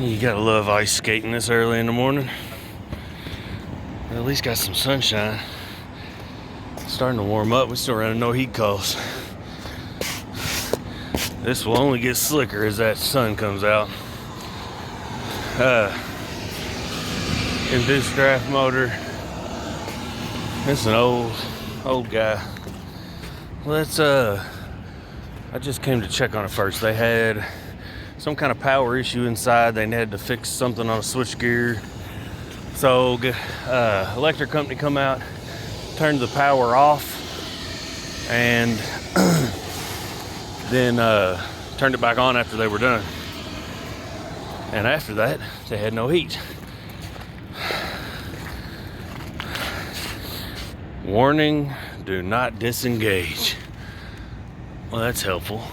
You gotta love ice skating this early in the morning. At least got some sunshine. It's starting to warm up. We're still running no heat calls. This will only get slicker as that sun comes out. Induced draft motor. It's an old guy. Let's I just came to check on it first. They had some kind of power issue inside. They had to fix something on a switchgear. So electric company come out, turned the power off, and then turned it back on after they were done. And after that, they had no heat. Warning, do not disengage. Well, that's helpful.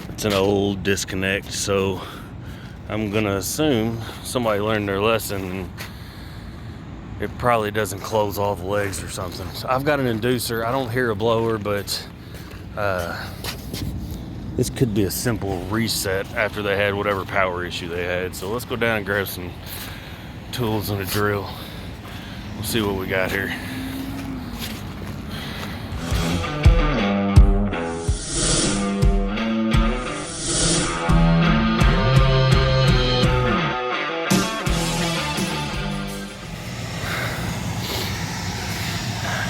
It's an old disconnect, so I'm gonna assume somebody learned their lesson. It probably doesn't close all the legs or something. So I've got an inducer. I don't hear a blower, but this could be a simple reset after they had whatever power issue they had. So let's go down and grab some tools and a drill. We'll see what we got here.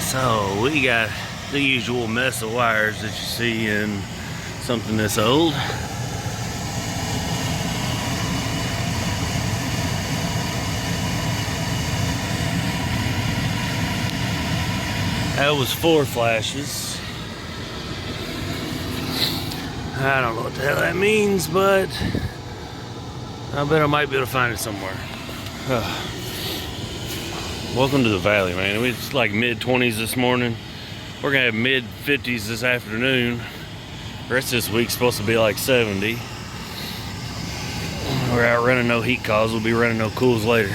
So we got the usual mess of wires that you see in something this old. That was 4 flashes. I don't know what the hell that means, but I bet I might be able to find it somewhere. Welcome to the valley, man. It's like mid-20s this morning. We're gonna have mid-50s this afternoon. The rest of this week's supposed to be like 70. We're out running no heat calls. We'll be running no cools later.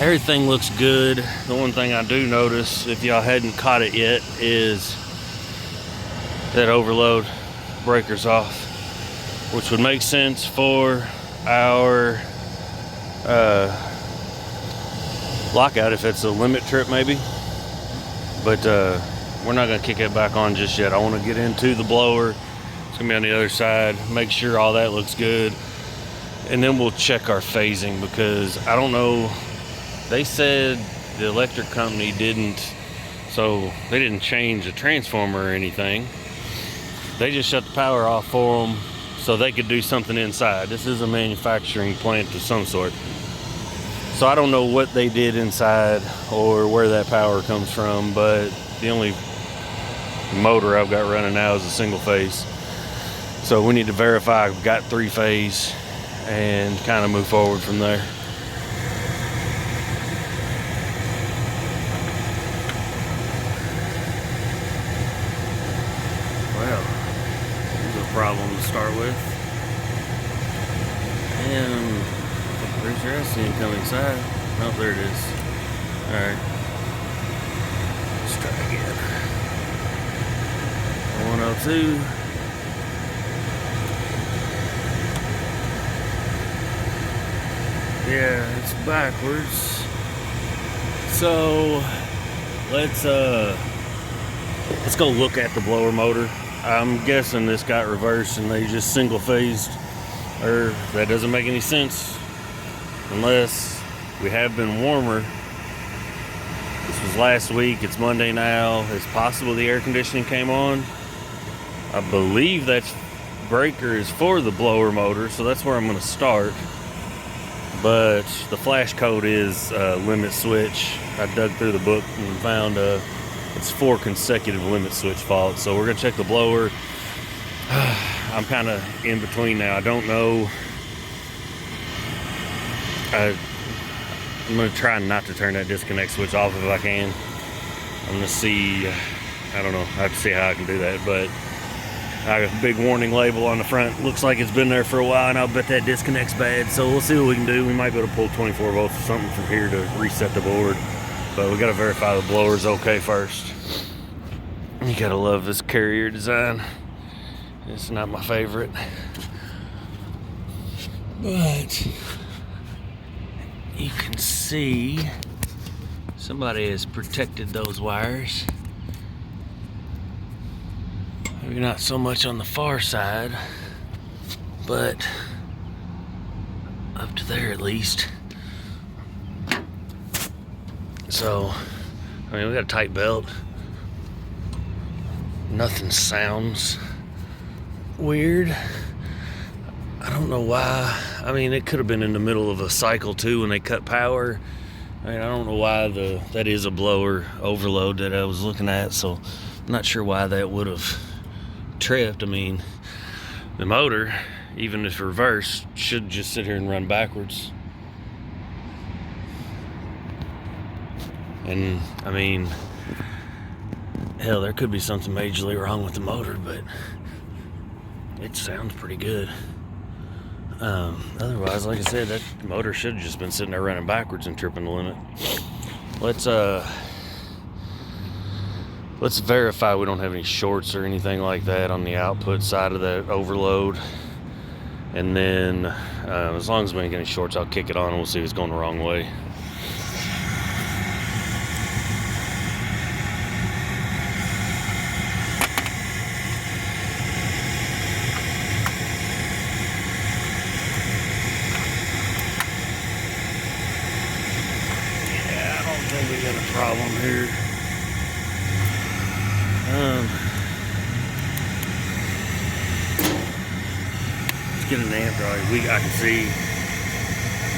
Everything looks good. The one thing I do notice, if y'all hadn't caught it yet, is that overload breaker's off, which would make sense for our lockout if it's a limit trip maybe, but we're not going to kick it back on just yet. I want to get into the blower. It's going to be on the other side, make sure all that looks good, and then we'll check our phasing, because I don't know, they said the electric company didn't change the transformer or anything. They just shut the power off for them so they could do something inside. This is a manufacturing plant of some sort. So I don't know what they did inside or where that power comes from, but the only motor I've got running now is a single phase. So we need to verify I've got 3-phase and kind of move forward from there. Well, here's a problem to start with. And pretty sure I see him come inside. Oh, there it is. Alright. Let's try again. 102. Yeah, it's backwards. So let's go look at the blower motor. I'm guessing this got reversed and they just single phased, or that doesn't make any sense. Unless we have been warmer. This was last week, it's Monday now. It's possible the air conditioning came on. I believe that breaker is for the blower motor, so that's where I'm going to start. But the flash code is limit switch. I dug through the book and found it's 4 consecutive limit switch faults. So we're going to check the blower. I'm kind of in between now. I don't know. I'm going to try not to turn that disconnect switch off if I can. I'm going to see, I don't know, I have to see how I can do that, but I got a big warning label on the front. Looks like it's been there for a while, and I'll bet that disconnect's bad, so we'll see what we can do. We might be able to pull 24 volts or something from here to reset the board, but we got to verify the blower's okay first. You got to love this carrier design. It's not my favorite. But you can see somebody has protected those wires. Maybe not so much on the far side, but up to there at least. So, I mean, we got a tight belt. Nothing sounds weird. I don't know why. I mean, it could have been in the middle of a cycle too when they cut power. I mean, I don't know why that is a blower overload that I was looking at, so I'm not sure why that would have tripped. I mean, the motor, even if reversed, should just sit here and run backwards. And I mean, hell, there could be something majorly wrong with the motor, but it sounds pretty good. Otherwise, like I said, that motor should have just been sitting there running backwards and tripping the limit. Let's verify we don't have any shorts or anything like that on the output side of that overload. And then, as long as we ain't get any shorts, I'll kick it on and we'll see if it's going the wrong way. We got a problem here. Let's get an amp draw. I can see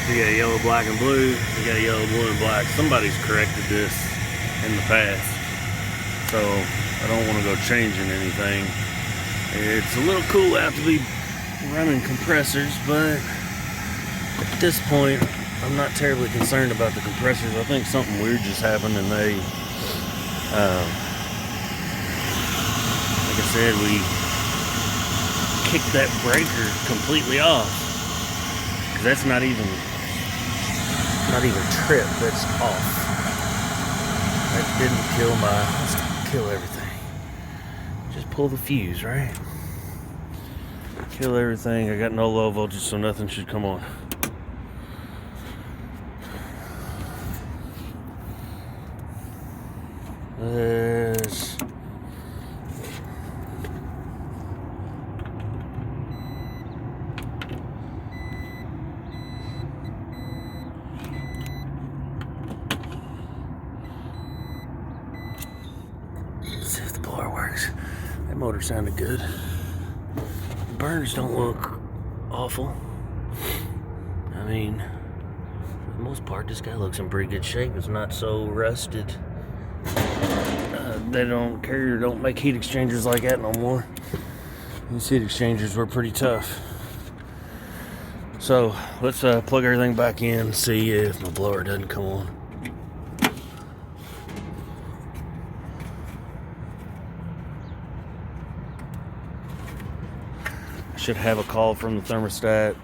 we got yellow, black, and blue. We got yellow, blue, and black. Somebody's corrected this in the past, so I don't want to go changing anything. It's a little cool out to be running compressors, but at this point, I'm not terribly concerned about the compressors. I think something weird just happened and they, like I said, we kicked that breaker completely off. 'Cause that's not even trip, that's off. That didn't let's kill everything. Just pull the fuse, right? Kill everything. I got no low voltage, so nothing should come on. This. Let's see if the blower works. That motor sounded good. The burners don't look awful. I mean, for the most part, this guy looks in pretty good shape. It's not so rusted. They don't make heat exchangers like that no more. These heat exchangers were pretty tough. So let's plug everything back in and see if my blower doesn't come on. I should have a call from the thermostat.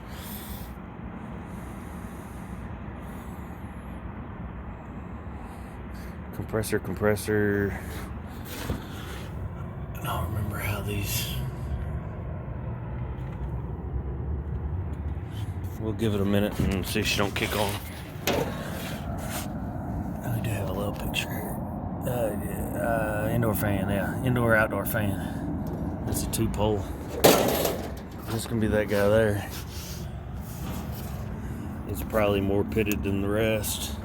Compressor. I don't remember how these. We'll give it a minute and see if she don't kick on. I do have a little picture here. Indoor fan, yeah. Indoor outdoor fan. That's a 2-pole. This can be that guy there. It's probably more pitted than the rest.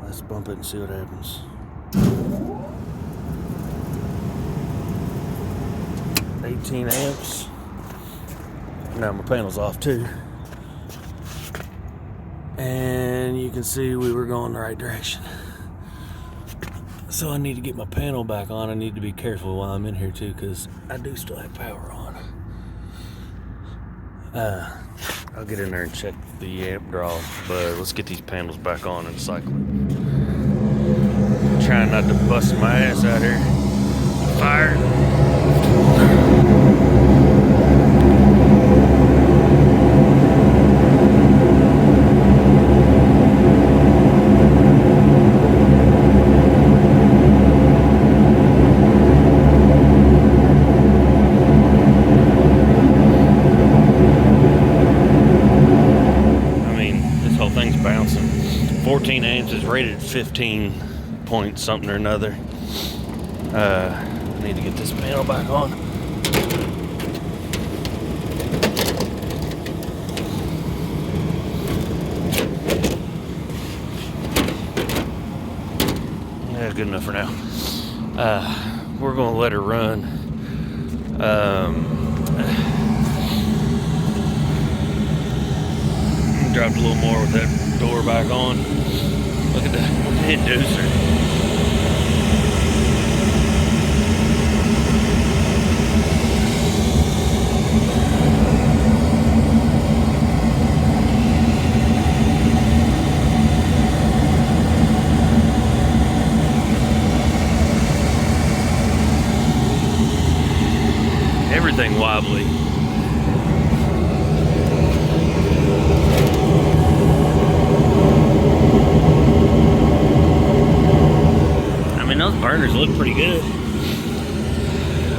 Let's bump it and see what happens. 18 amps. Now my panel's off too. And you can see we were going the right direction. So I need to get my panel back on. I need to be careful while I'm in here too, because I do still have power on. I'll get in there and check the amp draw, but let's get these panels back on and cycle it. Trying not to bust my ass out here. Fire. rated at 15 point something or another. I need to get this panel back on. Yeah, good enough for now. We're going to let her run. Dropped a little more with that door back on. Look at that inducer. Everything wobbly. I mean, those burners look pretty good.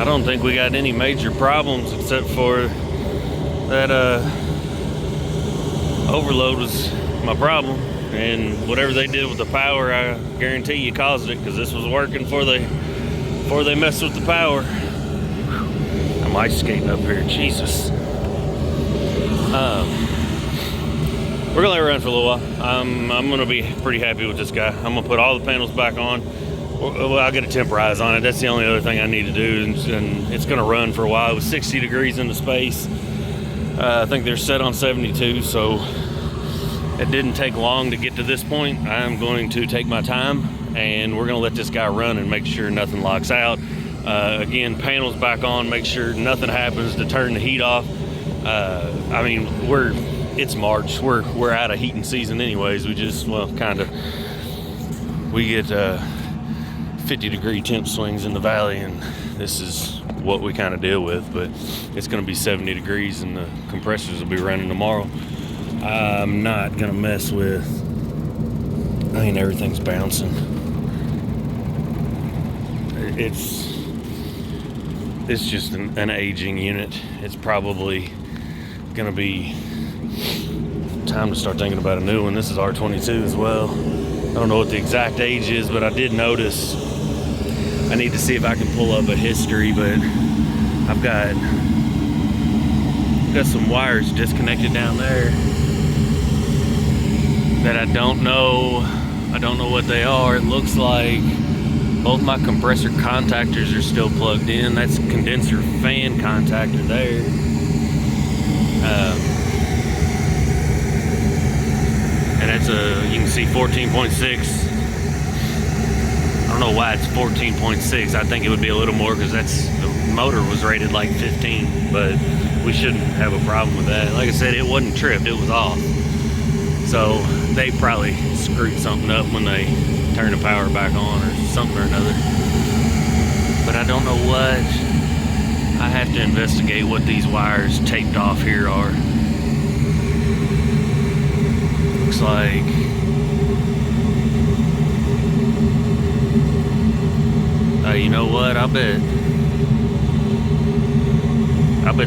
I don't think we got any major problems except for that overload was my problem, and whatever they did with the power, I guarantee you caused it, because this was working before they messed with the power. I'm ice skating up here, Jesus. We're gonna let it run for a little while. I'm gonna be pretty happy with this guy. I'm gonna put all the panels back on. Well, I'll get a temporize on it. That's the only other thing I need to do, and it's gonna run for a while. It was 60 degrees in the space. I think they're set on 72, so it didn't take long to get to this point. I'm going to take my time, and we're gonna let this guy run and make sure nothing locks out. Again, panels back on, make sure nothing happens to turn the heat off. I mean, it's March. We're out of heating season anyways. We just, we get 50-degree temp swings in the valley, and this is what we kind of deal with. But it's going to be 70 degrees, and the compressors will be running tomorrow. I'm not going to mess with, everything's bouncing. It's just an aging unit. It's probably gonna be time to start thinking about a new one. This is R22 as well. I don't know what the exact age is, but I did notice. I need to see if I can pull up a history, but I've got some wires disconnected down there that I don't know what they are. It looks like both my compressor contactors are still plugged in. That's condenser fan contactor there. And that's you can see 14.6. I don't know why it's 14.6. I think it would be a little more, because the motor was rated like 15, but we shouldn't have a problem with that. Like I said, it wasn't tripped, it was off. So they probably screwed something up when they turn the power back on or something or another. But I don't know what. I have to investigate what these wires taped off here are. Looks like you know what? I bet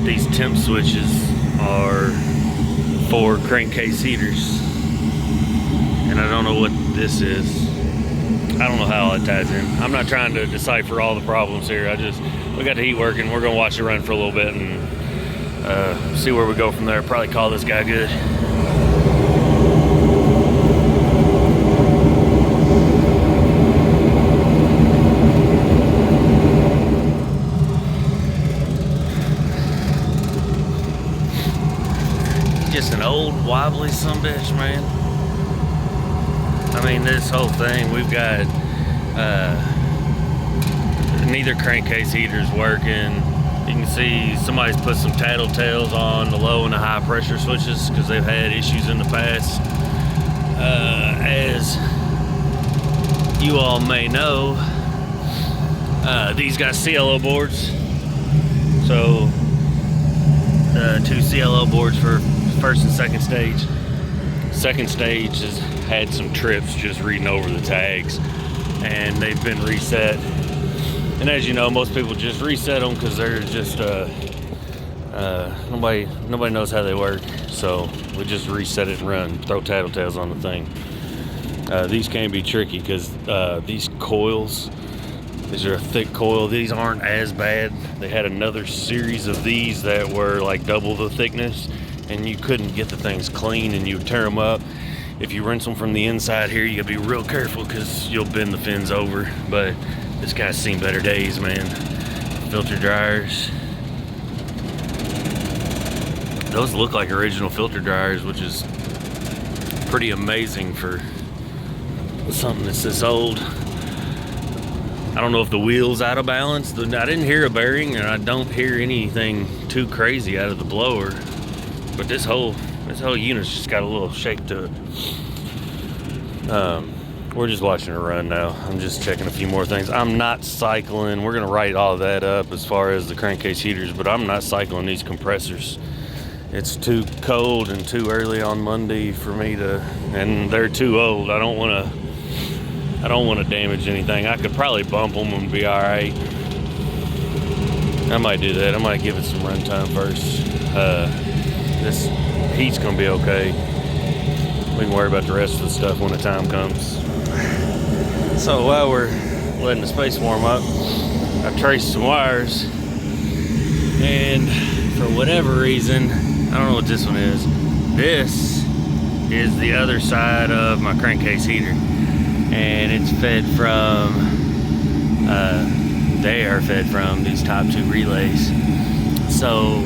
these temp switches are for crankcase heaters. And I don't know what this is. I don't know how all it ties in. I'm not trying to decipher all the problems here. We got the heat working. We're gonna watch it run for a little bit and see where we go from there. Probably call this guy good. Just an old wobbly sumbitch, man. I mean, this whole thing, we've got neither crankcase heater's working. You can see somebody's put some tattletales on the low and the high pressure switches because they've had issues in the past. As you all may know, these got CLO boards. So, 2 CLO boards for first and second stage. Second stage has had some trips just reading over the tags, and they've been reset. And as you know, most people just reset them because they're just nobody knows how they work. So we just reset it and run, throw tattletales on the thing. These can be tricky because these coils, these are a thick coil. These aren't as bad. They had another series of these that were like double the thickness, and you couldn't get the things clean, and you would tear them up. If you rinse them from the inside here, you gotta be real careful because you'll bend the fins over. But this guy's seen better days, man. Filter dryers. Those look like original filter dryers, which is pretty amazing for something that's this old. I don't know if the wheel's out of balance. I didn't hear a bearing, and I don't hear anything too crazy out of the blower. But this whole unit's just got a little shake to it. We're just watching it run now. I'm just checking a few more things. I'm not cycling. We're gonna write all of that up as far as the crankcase heaters, but I'm not cycling these compressors. It's too cold and too early on Monday for me to, and they're too old. I don't want to damage anything. I could probably bump them and be all right. I might do that. I might give it some run time first. This heat's gonna be okay. We can worry about the rest of the stuff when the time comes. So while we're letting the space warm up, I've traced some wires, and for whatever reason, I don't know what this one is. This is the other side of my crankcase heater, and it's fed from, they are fed from these top two relays. So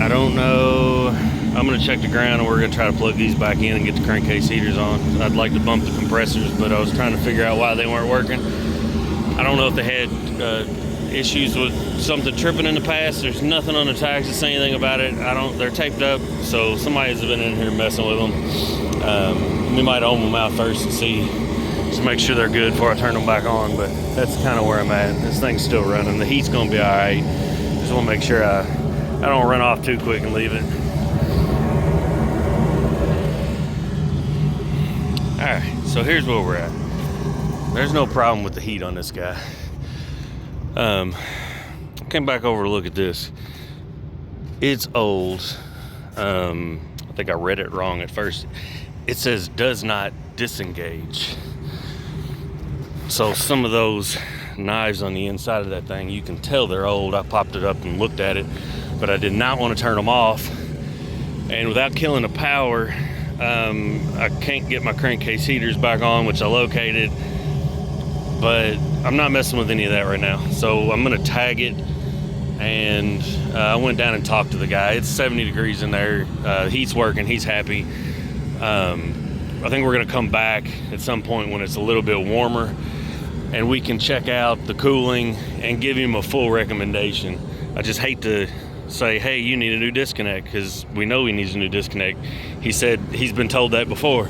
I don't know. I'm gonna check the ground, and we're gonna try to plug these back in and get the crankcase heaters on. I'd like to bump the compressors, but I was trying to figure out why they weren't working. I don't know if they had issues with something tripping in the past. There's nothing on the tags to say anything about it. They're taped up, so somebody's been in here messing with them. We might ohm them out first and see, to make sure they're good before I turn them back on, but that's kind of where I'm at. This thing's still running. The heat's gonna be all right. Just wanna make sure I don't run off too quick and leave it. All right, so here's where we're at. There's no problem with the heat on this guy. Came back over to look at this. It's old. I think I read it wrong at first. It says does not disengage. So some of those knives on the inside of that thing, you can tell they're old. I popped it up and looked at it, but I did not want to turn them off. And without killing the power, I can't get my crankcase heaters back on, which I located, but I'm not messing with any of that right now. So I'm gonna tag it, and I went down and talked to the guy. It's 70 degrees in there. Heat's working, he's happy. I think we're gonna come back at some point when it's a little bit warmer, and we can check out the cooling and give him a full recommendation. I just hate to say, hey, you need a new disconnect, because we know he needs a new disconnect. He said he's been told that before.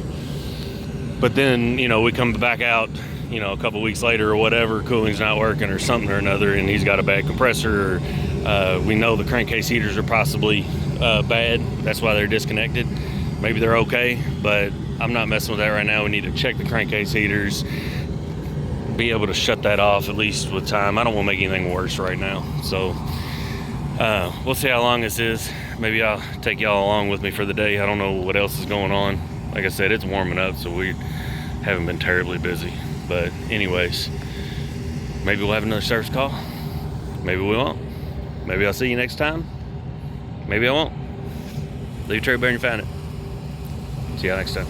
But then, we come back out, a couple weeks later or whatever, cooling's not working or something or another, and he's got a bad compressor, or we know the crankcase heaters are possibly bad. That's why they're disconnected. Maybe they're okay, but I'm not messing with that right now. We need to check the crankcase heaters, be able to shut that off at least with time. I don't want to make anything worse right now. So we'll see how long this is. Maybe I'll take y'all along with me for the day. I don't know what else is going on. Like I said, it's warming up, so we haven't been terribly busy. But anyways, maybe we'll have another service call. Maybe we won't. Maybe I'll see you next time. Maybe I won't. Leave a trade bear and you found it. See y'all next time.